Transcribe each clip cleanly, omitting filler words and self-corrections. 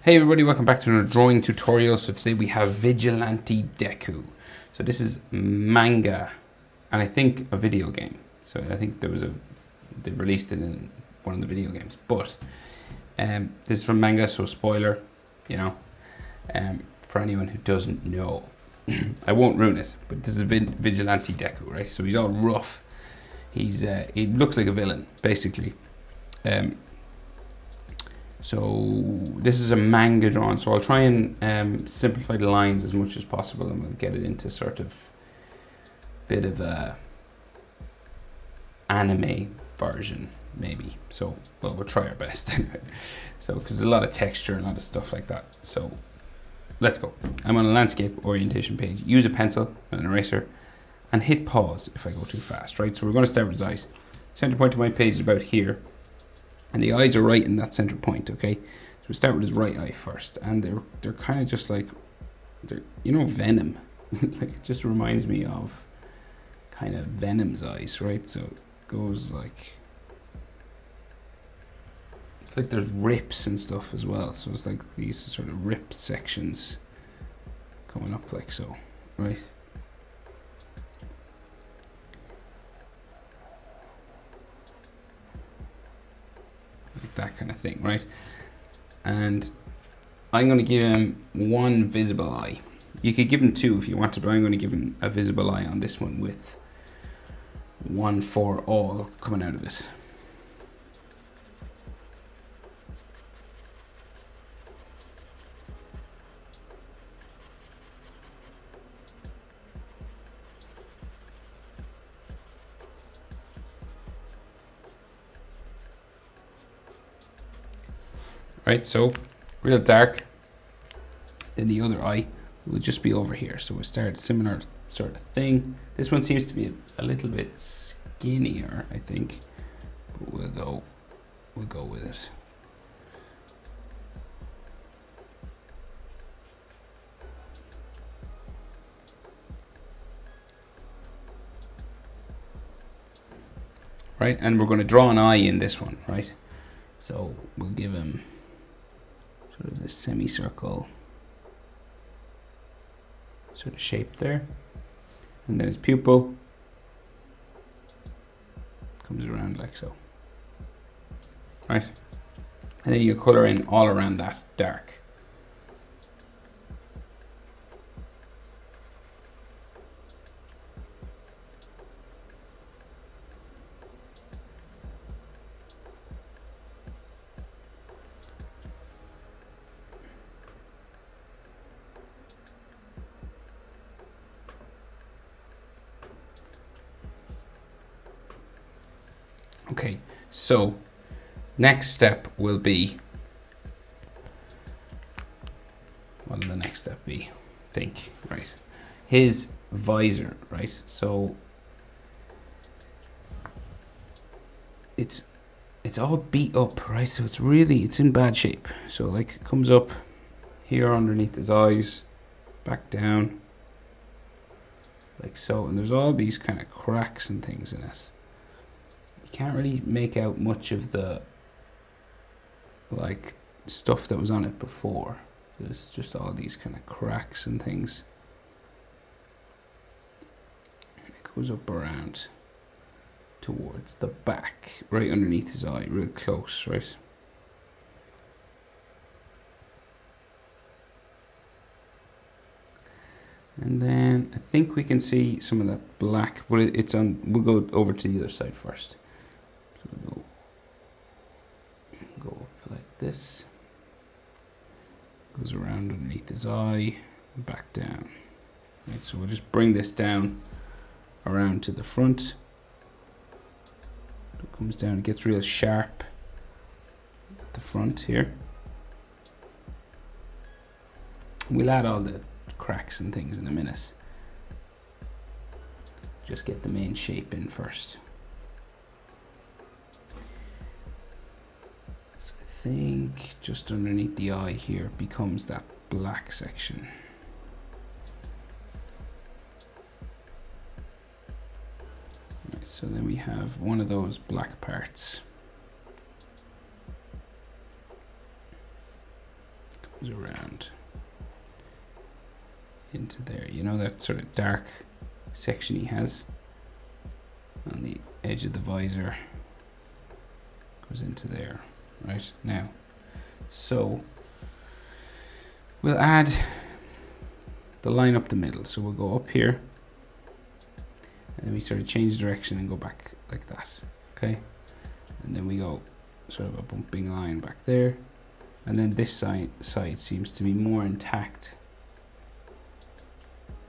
Hey everybody, welcome back to another drawing tutorial. So today we have Vigilante Deku. So this is manga and I think a video game. So I think they released it in one of the video games. But this is from manga, so spoiler, for anyone who doesn't know. I won't ruin it, but this is Vigilante Deku, right? So he's all rough. He looks like a villain, basically. So this is a manga drawing, so I'll try and simplify the lines as much as possible, and we'll get it into sort of bit of a anime version, maybe. So, well, we'll try our best. So, because there's a lot of texture and a lot of stuff like that. So, let's go. I'm on a landscape orientation page. Use a pencil and an eraser, and hit pause if I go too fast, right? So we're going to start with his eyes. Center point of my page is about here. And the eyes are right in that center point, okay? So we start with his right eye first. And they're kind of just like, Venom. Like, it just reminds me of kind of Venom's eyes, right? So it goes like, it's like there's rips and stuff as well. So it's like these sort of ripped sections coming up like so, right? That kind of thing, right? And I'm going to give him one visible eye. You could give him two if you wanted, but I'm going to give him a visible eye on this one with one for all coming out of it. Right, so real dark. Then the other eye will just be over here. So we'll start a similar sort of thing. This one seems to be a little bit skinnier, I think. But we'll go with it. Right, and we're going to draw an eye in this one, right? So we'll give him sort of this semicircle sort of shape there, and then his pupil comes around like so, right? And then you color in all around that dark. Okay, so next step will be, what will the next step be? Think, right? His visor, right? So it's all beat up, right? So it's in bad shape. So like it comes up here underneath his eyes, back down, like so, and there's all these kind of cracks and things in it. You can't really make out much of the like stuff that was on it before. There's just all these kind of cracks and things. And it goes up around towards the back, right underneath his eye, real close, right? And then I think we can see some of that black, but it's on. We'll go over to the other side first. So go up like this. Goes around underneath his eye, and back down. Right, so we'll just bring this down around to the front. It comes down, it gets real sharp at the front here. We'll add all the cracks and things in a minute. Just get the main shape in first. So I think just underneath the eye here becomes that black section. Right, so then we have one of those black parts goes around into there. You know that sort of dark section he has on the edge of the visor goes into there right now. So we'll add the line up the middle. So we'll go up here and then we sort of change direction and go back like that. Okay, and then we go sort of a bumping line back there, and then this side seems to be more intact,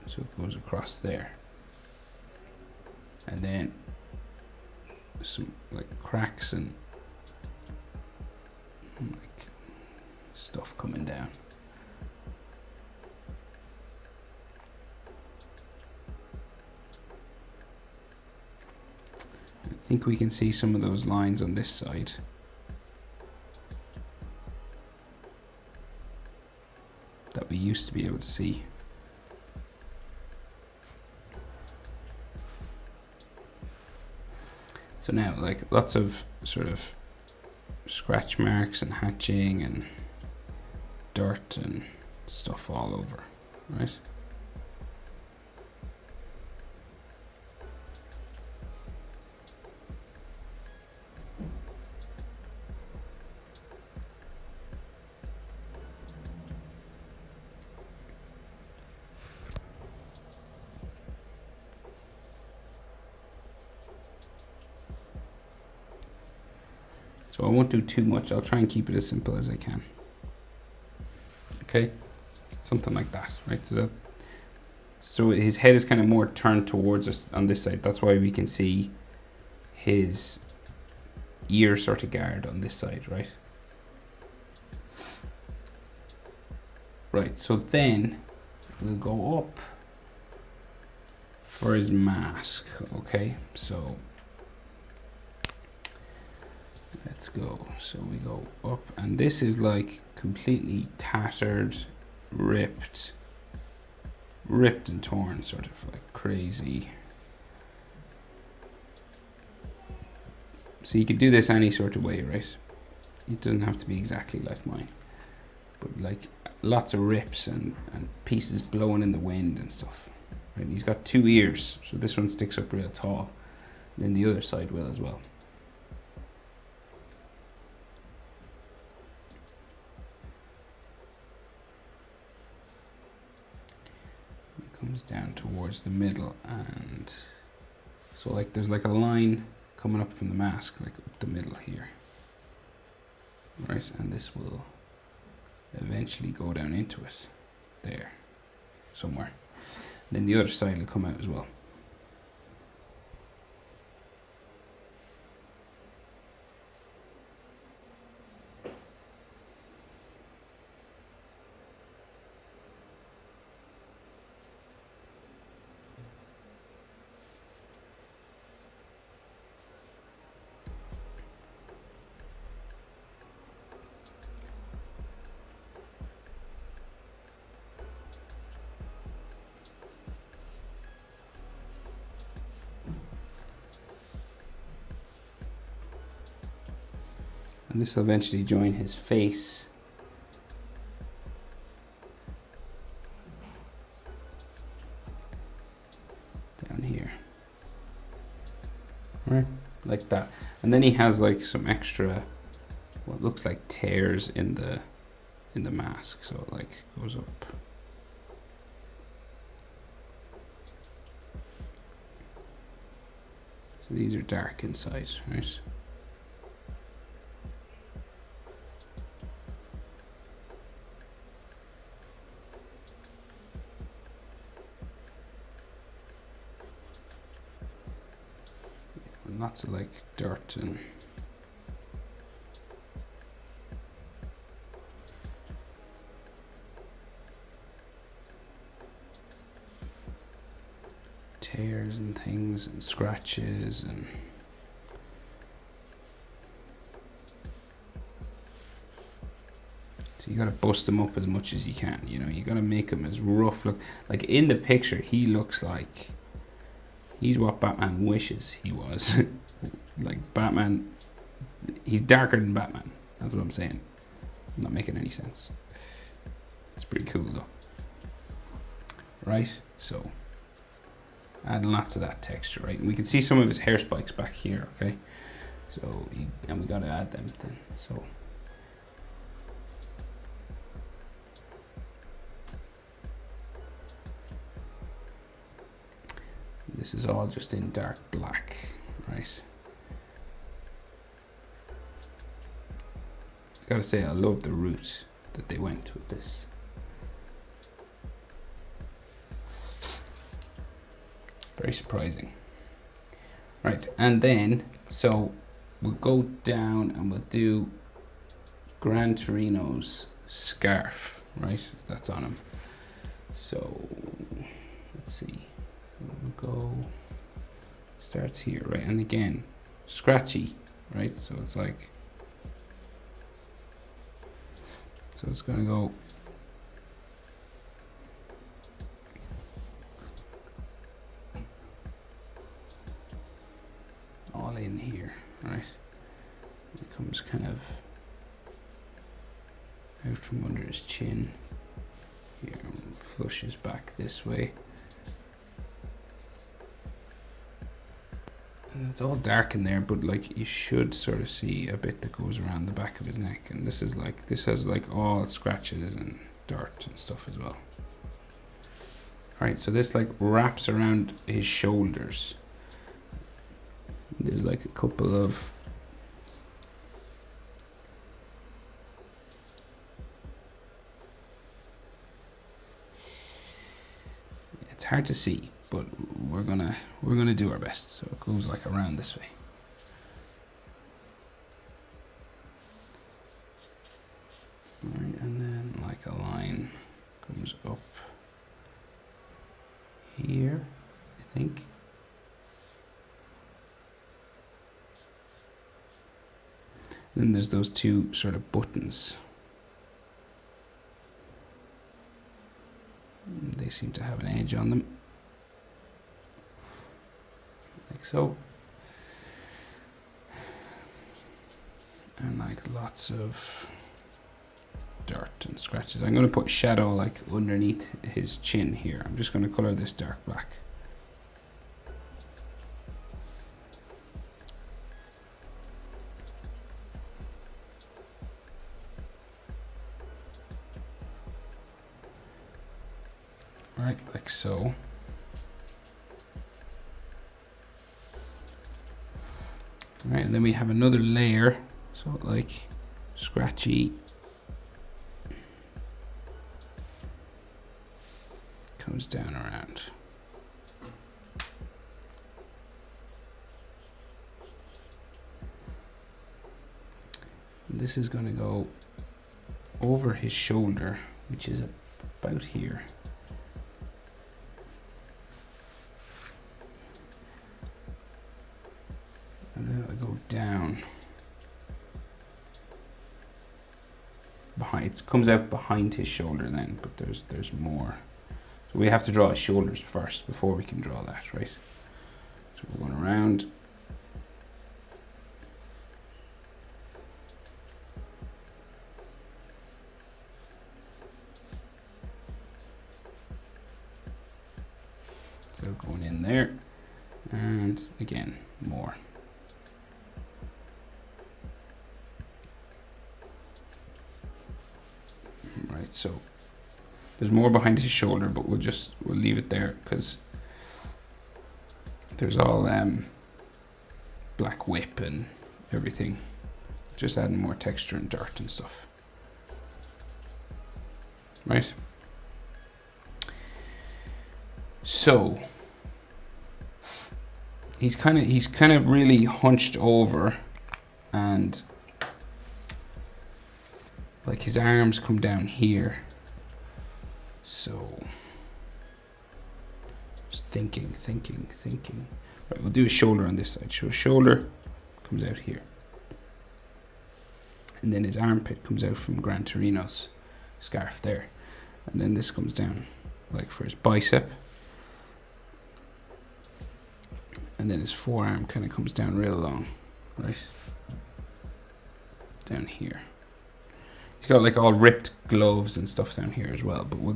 so it goes across there, and then some like cracks and like stuff coming down. I think we can see some of those lines on this side. That we used to be able to see. So now, like, lots of sort of scratch marks and hatching and dirt and stuff all over, right? So I won't do too much. I'll try and keep it as simple as I can. Okay, something like that, right? So his head is kind of more turned towards us on this side. That's why we can see his ear sort of guard on this side, right? Right, so then we'll go up for his mask, okay? So let's go. So we go up, and this is like completely tattered, ripped and torn, sort of like crazy. So you could do this any sort of way, right? It doesn't have to be exactly like mine, but like lots of rips and pieces blowing in the wind and stuff. Right? And he's got two ears, so this one sticks up real tall, and then the other side will as well. Comes down towards the middle, and so like there's like a line coming up from the mask, like up the middle here, right? And this will eventually go down into it there somewhere. Then the other side will come out as well. And this will eventually join his face. Down here. Right, like that. And then he has like some extra, what looks like tears in the mask. So it like goes up. So these are dark inside, right? Lots of like dirt and tears and things and scratches and so you gotta bust them up as much as you can, you know, you gotta make them as rough look. Like in the picture he looks like he's what Batman wishes he was. Like Batman, he's darker than Batman. That's what I'm saying. I'm not making any sense. It's pretty cool though. Right, so add lots of that texture, right? And we can see some of his hair spikes back here, okay? So, and we gotta add them then, so. This is all just in dark black, right? I gotta say, I love the route that they went with this. Very surprising. Right, and then, so we'll go down and we'll do Gran Torino's scarf, right? That's on him. So, let's see. We'll go, starts here, right? And again, scratchy, right? So it's like, so it's gonna go all in here, right? It comes kind of out from under his chin here and flushes back this way. And it's all dark in there, but like you should sort of see a bit that goes around the back of his neck, and this is like, this has like all scratches and dirt and stuff as well. Alright, so this like wraps around his shoulders. There's like a couple of it's hard to see, but we're gonna do our best. So it goes like around this way. Right, and then like a line comes up here, I think. Then there's those two sort of buttons. They seem to have an edge on them. Like so. And like lots of dirt and scratches. I'm going to put shadow like underneath his chin here. I'm just going to color this dark black. Right, like so. Right, and then we have another layer, so like scratchy comes down around. And this is going to go over his shoulder, which is about here. And then it'll go down behind. It comes out behind his shoulder then, but there's more. So we have to draw his shoulders first before we can draw that, right? So we're going around. So going in there, and again, more. Right, so there's more behind his shoulder, but we'll leave it there because there's all black whip and everything, just adding more texture and dirt and stuff. Right. So he's kind of really hunched over, and like his arms come down here. So just thinking. Right, we'll do a shoulder on this side. So his shoulder comes out here, and then his armpit comes out from Gran Torino's scarf there, and then this comes down like for his bicep. And then his forearm kind of comes down real long, right? Down here. He's got like all ripped gloves and stuff down here as well, but we'll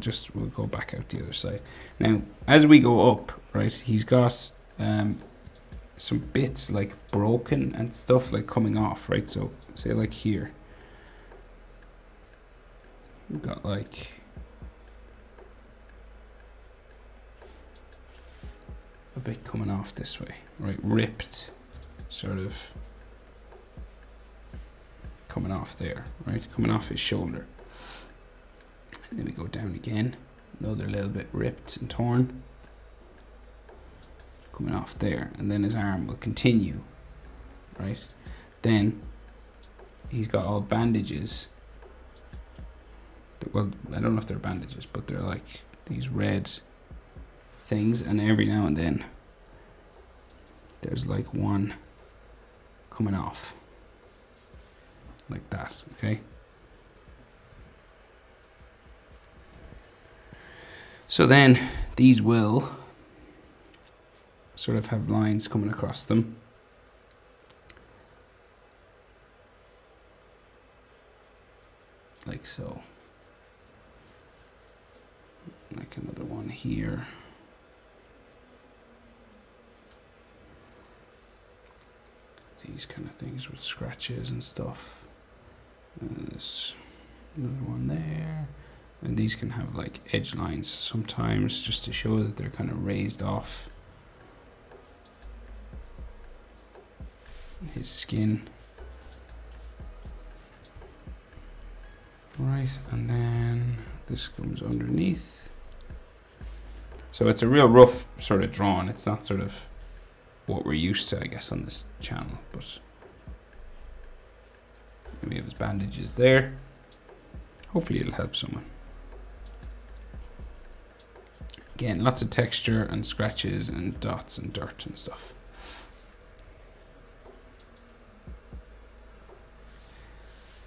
go back out the other side. Now, as we go up, right, he's got some bits like broken and stuff like coming off, right? So say like here, we've got like a bit coming off this way, right? Ripped, sort of coming off there, right? Coming off his shoulder. And then we go down again, another little bit ripped and torn, coming off there, and then his arm will continue, right? Then he's got all bandages. Well, I don't know if they're bandages, but they're like these red things, and every now and then there's like one coming off like that, okay? So then these will sort of have lines coming across them. Like so. Like another one here. These kind of things with scratches and stuff. And there's another one there. And these can have like edge lines sometimes, just to show that they're kind of raised off his skin. Right, and then this comes underneath. So it's a real rough sort of drawing. It's not sort of what we're used to, I guess, on this channel, but we have his bandages there. Hopefully it'll help someone. Again, lots of texture and scratches and dots and dirt and stuff.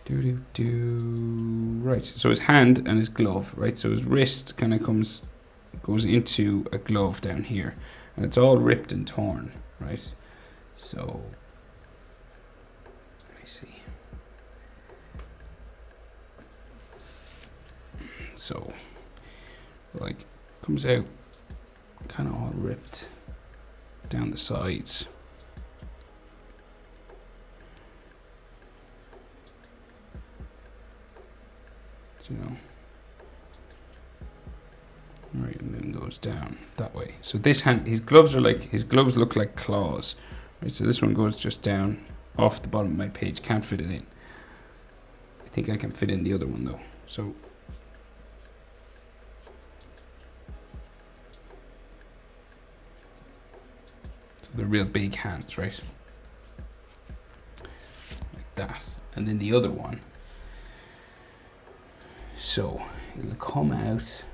Right, so his hand and his glove, right? So his wrist kind of goes into a glove down here, and it's all ripped and torn, right? So let me see. So like comes out kind of all ripped down the sides. You know, right, and then goes down that way. So this hand, his gloves look like claws, right? So this one goes just down off the bottom of my page. Can't fit it in. I think I can fit in the other one though. So they're real big hands, right? Like that. And then the other one. So it'll come out,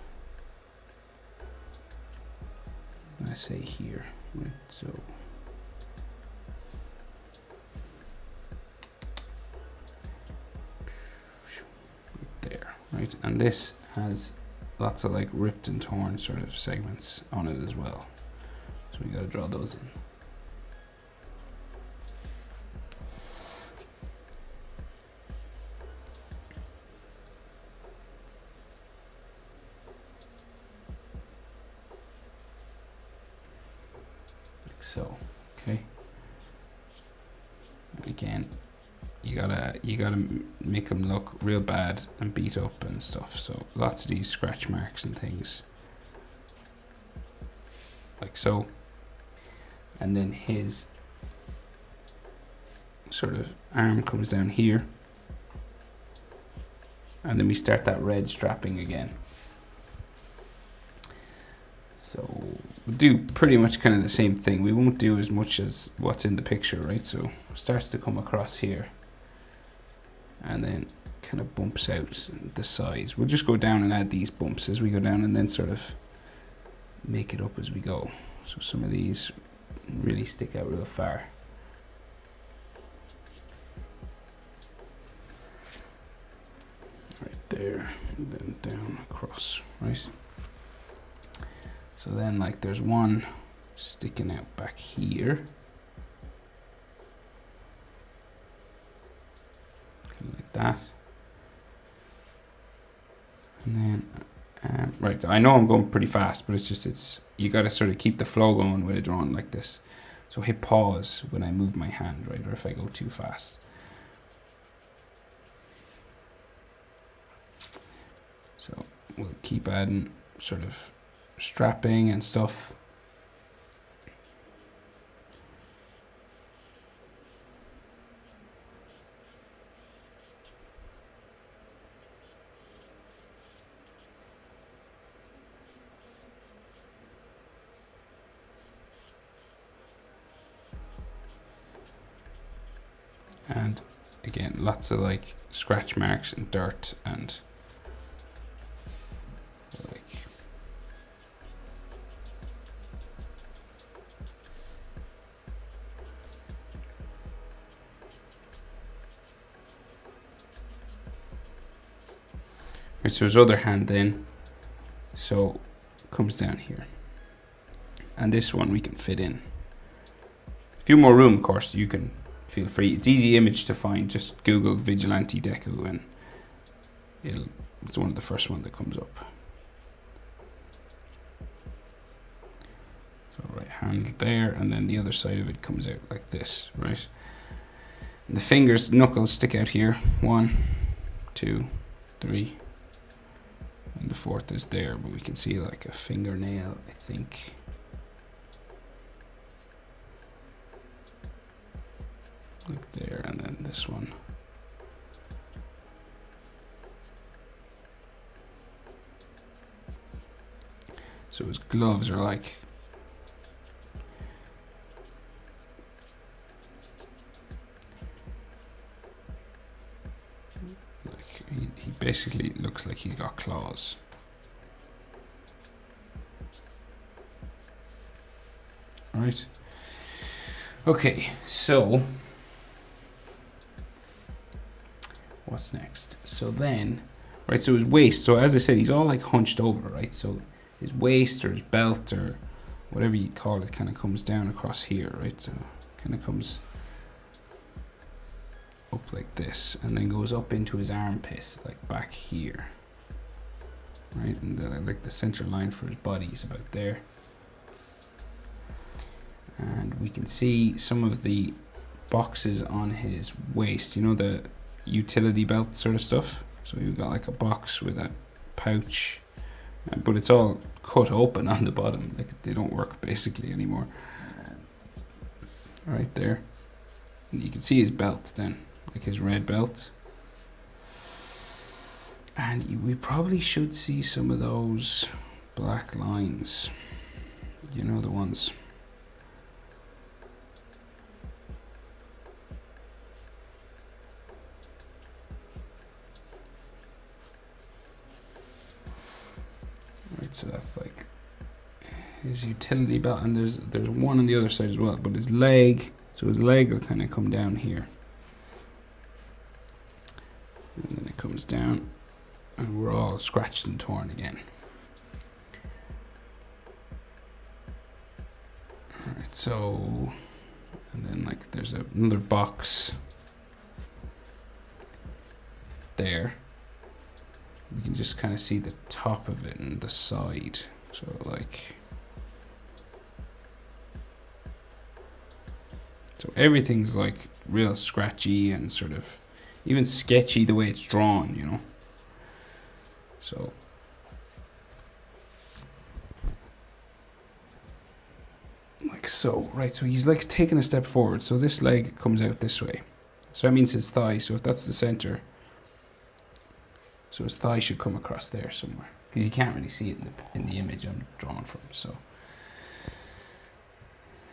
I say here, right? So there, right? And this has lots of like ripped and torn sort of segments on it as well. So we got to draw those in. So, okay. Again, you gotta make them look real bad and beat up and stuff. So lots of these scratch marks and things, like so. And then his sort of arm comes down here, and then we start that red strapping again. So we'll do pretty much kind of the same thing. We won't do as much as what's in the picture, right? So it starts to come across here and then kind of bumps out the sides. We'll just go down and add these bumps as we go down and then sort of make it up as we go. So some of these really stick out real far. Right there, and then down across, right? So then like there's one sticking out back here. Kind of like that. And then, right, I know I'm going pretty fast, but you got to sort of keep the flow going with a drawing like this. So hit pause when I move my hand, right, or if I go too fast. So we'll keep adding sort of strapping and stuff. And again, lots of like scratch marks and dirt and like right, so his other hand then comes down here. And this one we can fit in. A few more room, of course, you can feel free. It's easy image to find. Just Google Vigilante Deku and it's one of the first one that comes up. So right hand there, and then the other side of it comes out like this, right? And the knuckles stick out here. 1, 2, 3. And the fourth is there, but we can see like a fingernail, I think. Like there, and then this one. So his gloves are like he basically looks like he's got claws. Right. Okay, so what's next? So then, right, so his waist, so as I said, he's all like hunched over, right? So his waist or his belt or whatever you call it kind of comes down across here, right? So kind of comes up like this and then goes up into his armpit, like back here, right? And like the center line for his body is about there. And we can see some of the boxes on his waist, you know, the utility belt sort of stuff. So you've got like a box with a pouch, but it's all cut open on the bottom, like they don't work basically anymore. Right there. And you can see his belt then, like his red belt. And we probably should see some of those black lines, you know, the ones. Right, so that's like his utility belt, and there's one on the other side as well, but his leg, so his leg will kind of come down here. And then it comes down, and we're all scratched and torn again. Alright, so, and then like there's another box there. We can just kind of see the top of it and the side. So like, so everything's like real scratchy and sort of even sketchy the way it's drawn, you know. So like so, right, so he's like taking a step forward, so this leg comes out this way, so that means his thigh. So if that's the center, so his thigh should come across there somewhere, because you can't really see it in the image I'm drawing from. So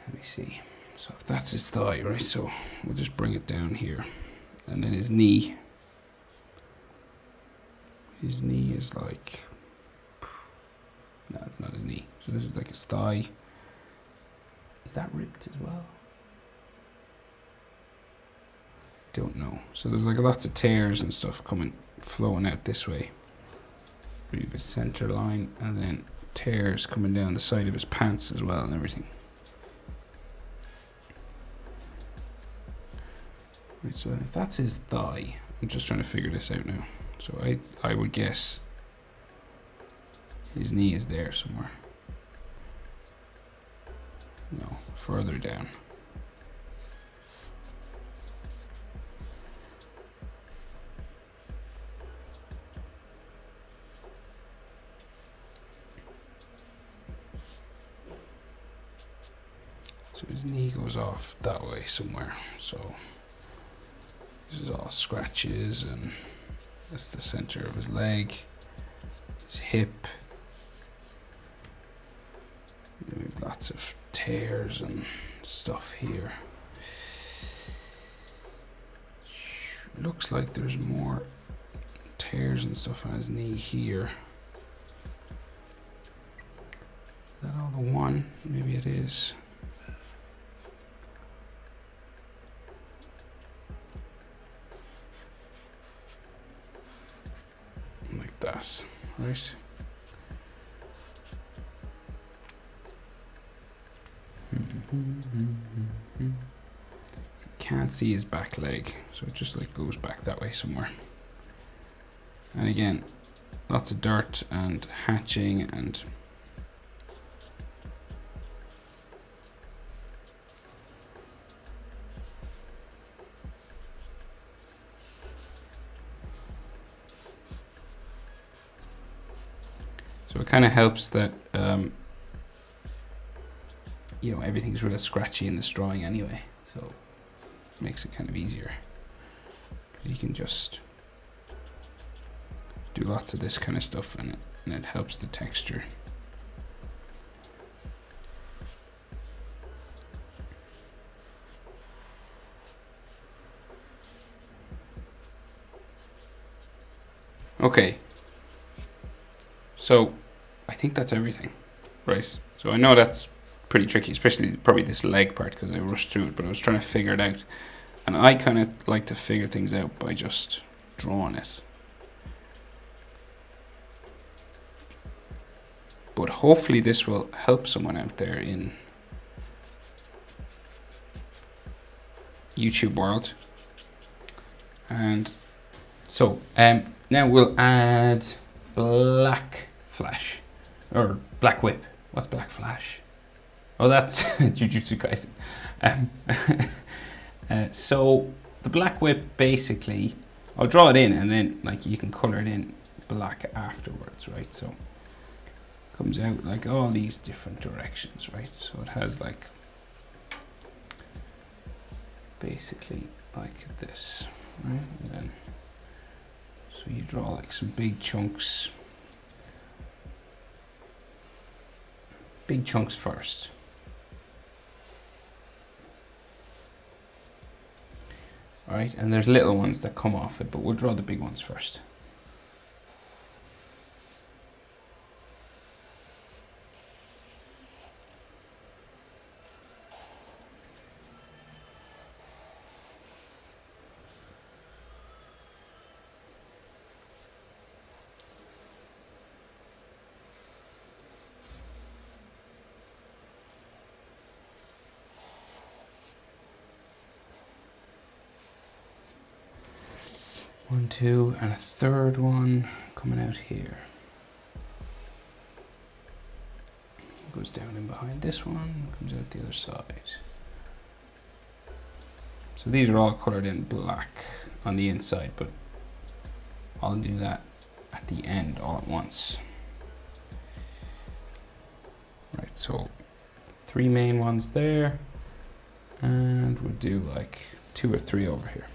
let me see. So if that's his thigh, right, so we'll just bring it down here. And then his knee. His knee is like, no, it's not his knee. So this is like his thigh. Is that ripped as well? Don't know. So there's like lots of tears and stuff flowing out this way. Read his center line, and then tears coming down the side of his pants as well and everything. Right, so if that's his thigh, I'm just trying to figure this out now. So I would guess His knee is there somewhere. No, further down. So his knee goes off that way somewhere. So this is all scratches, and that's the center of his leg, his hip. We have lots of tears and stuff here. Looks like there's more tears and stuff on his knee here. Is that all the one? Maybe it is. Like that, right? Can't see his back leg, so it just like goes back that way somewhere. And again, lots of dirt and hatching and so it kind of helps that you know, everything's real scratchy in this drawing anyway, so it makes it kind of easier. You can just do lots of this kind of stuff, and it helps the texture. Okay, so I think that's everything, right? So I know that's pretty tricky, especially probably this leg part, because I rushed through it, but I was trying to figure it out. And I kind of like to figure things out by just drawing it. But hopefully this will help someone out there in YouTube world. And so now we'll add black flash, or black whip. What's black flash? Oh, that's Jujutsu Kaisen. So the black whip, basically, I'll draw it in, and then like you can color it in black afterwards, right? So it comes out like all these different directions, right? So it has like basically like this, right? And then so you draw like some big chunks first. Right, and there's little ones that come off it, but we'll draw the big ones first. One, two, and a third one coming out here. Goes down in behind this one, comes out the other side. So these are all colored in black on the inside, but I'll do that at the end all at once. Right, so 3 main ones there, and we'll do like 2 or 3 over here.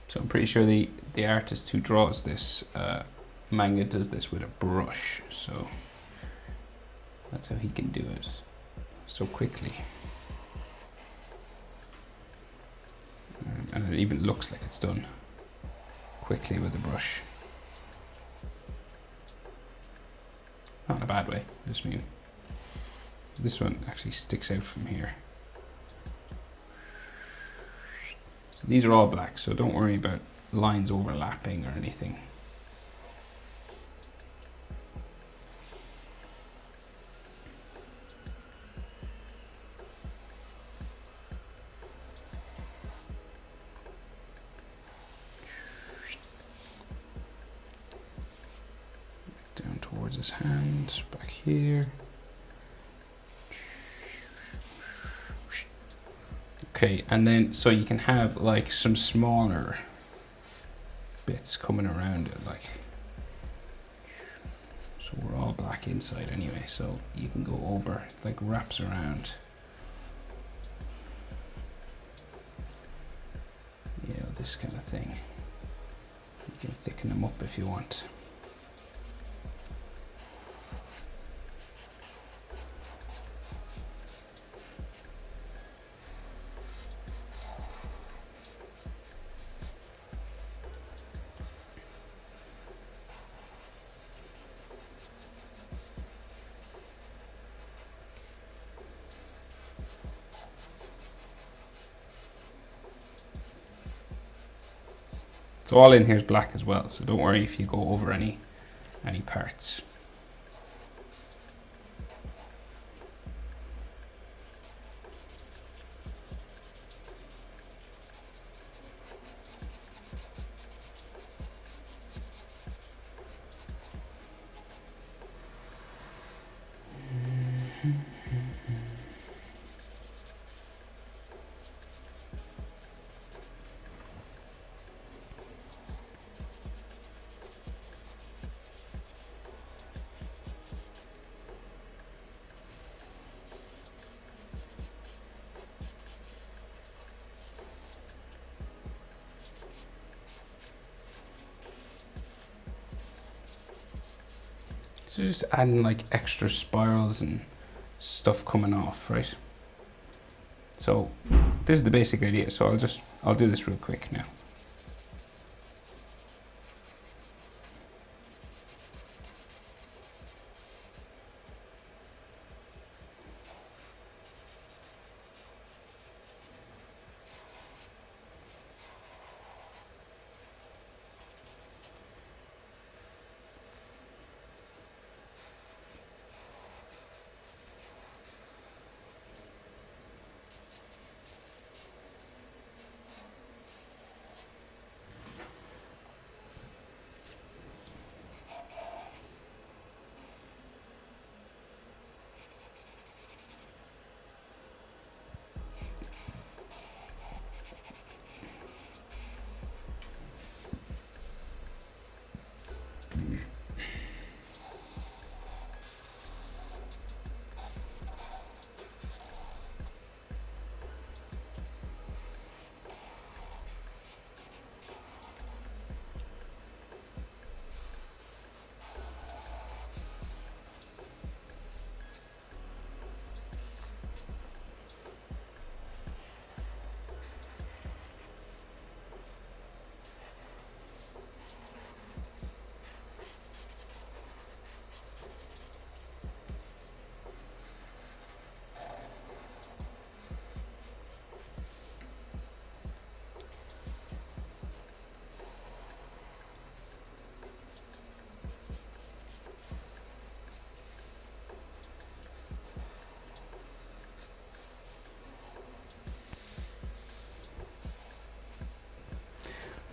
So I'm pretty sure the artist who draws this manga does this with a brush, so that's how he can do it so quickly. And it even looks like it's done quickly with a brush. Not in a bad way, just maybe. This one actually sticks out from here. These are all black, so don't worry about lines overlapping or anything. Where's his hand? Back here. Okay, and then so you can have like some smaller bits coming around it, like, so we're all black inside anyway, so you can go over, like wraps around, you know, this kind of thing. You can thicken them up if you want. So all in here is black as well, so don't worry if you go over any parts. So just adding like extra spirals and stuff coming off, right? So this is the basic idea. So I'll do this real quick now.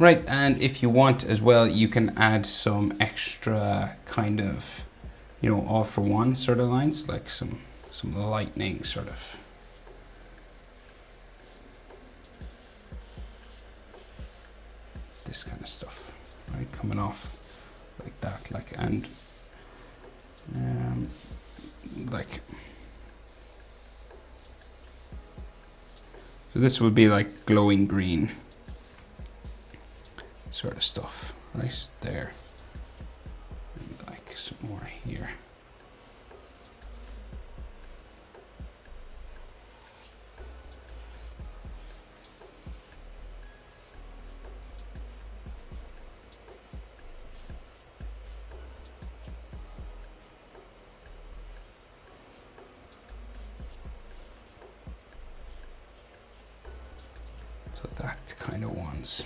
Right, and if you want as well, you can add some extra kind of, you know, all for one sort of lines, like some lightning sort of. This kind of stuff, right, coming off like that, like, and like, so this would be like glowing green sort of stuff, right there, and like some more here. So that kind of ones.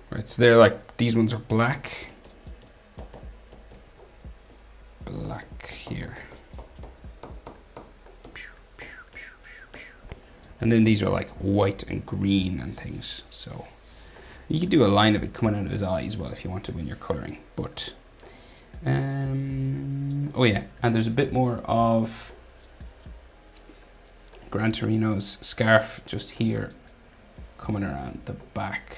Right, so they're like, these ones are black, here. And then these are like white and green and things. So you could do a line of it coming out of his eye as well if you want to when you're coloring. But oh yeah, and there's a bit more of Gran Torino's scarf just here coming around the back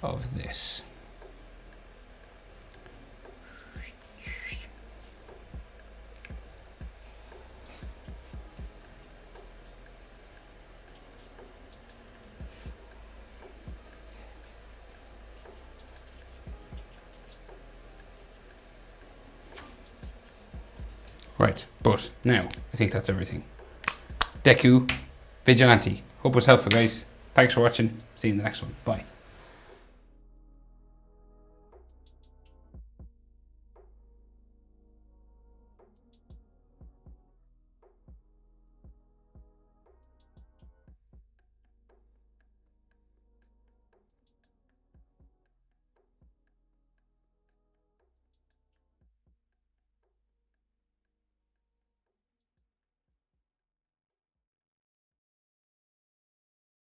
of this. Right, but now I think that's everything. Deku, Vigilante. Hope it was helpful, guys. Thanks for watching. See you in the next one. Bye.